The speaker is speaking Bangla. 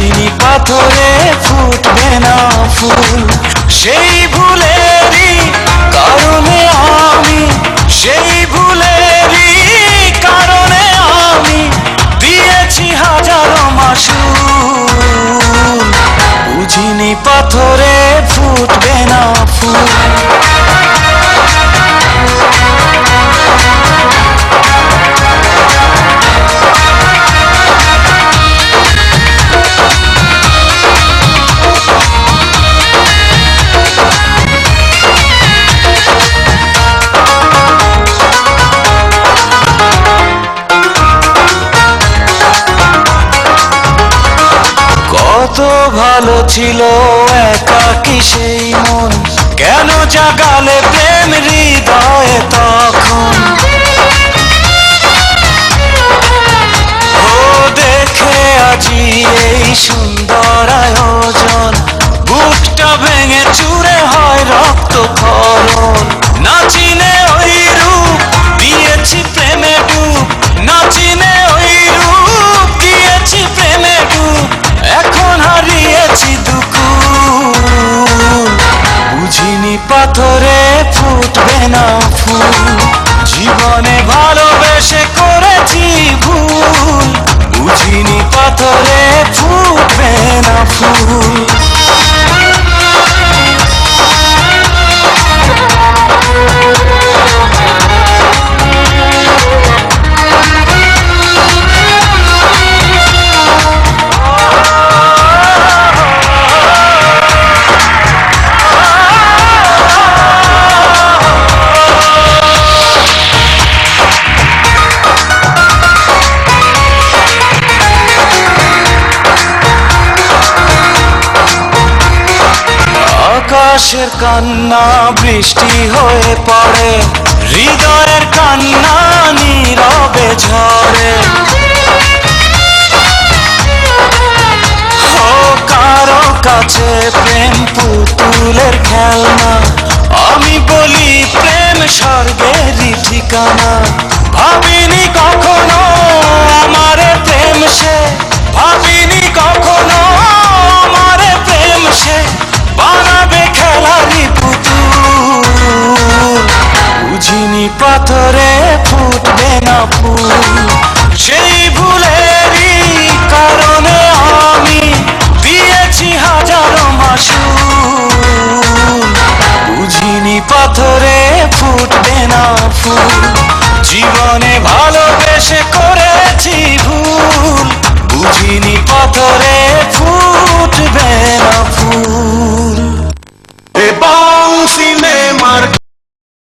বুঝিনি পাথরে ফুটবে না ফুল। সেই ভুলেরই কারণে আমি, সেই ভুলেরই কারণে আমি দিয়েছি হাজারো মাসুল। বুঝিনি পাথরে ফুটবে না ফুল। কত ভালো ছিল একাকী সেই মন, কেন জাগালে প্রেম হৃদয়ে তখন। ও দেখে আজি এই সুন্দর আয়োজন, বুকটা ভেঙে চুরে হয় রক্ত ক্ষরণ। না চিনে ওই রূপ দিয়েছি প্রেমে ডুব, না চিনে ওই রূপ দিয়েছি প্রেমে ডুব। এখন হারিয়েছি দুকুল। বুঝিনি পাথরে ফুটবে না ফুল। জীবনে ভালোবেসে করেছি ভুল। বুঝিনি পাথরে ফুটবে না ফুল। আকাশের কান্না বৃষ্টি হয়ে পড়ে, হৃদয়ের কান্না নীরবে ঝরে। ও কারো কাছে প্রেম পুতুলের খেলনা, আমি বলি প্রেম স্বর্গেরই ঠিকানা। ভাবিনি কখনো আমার প্রেম সে, ভাবিনি কখনো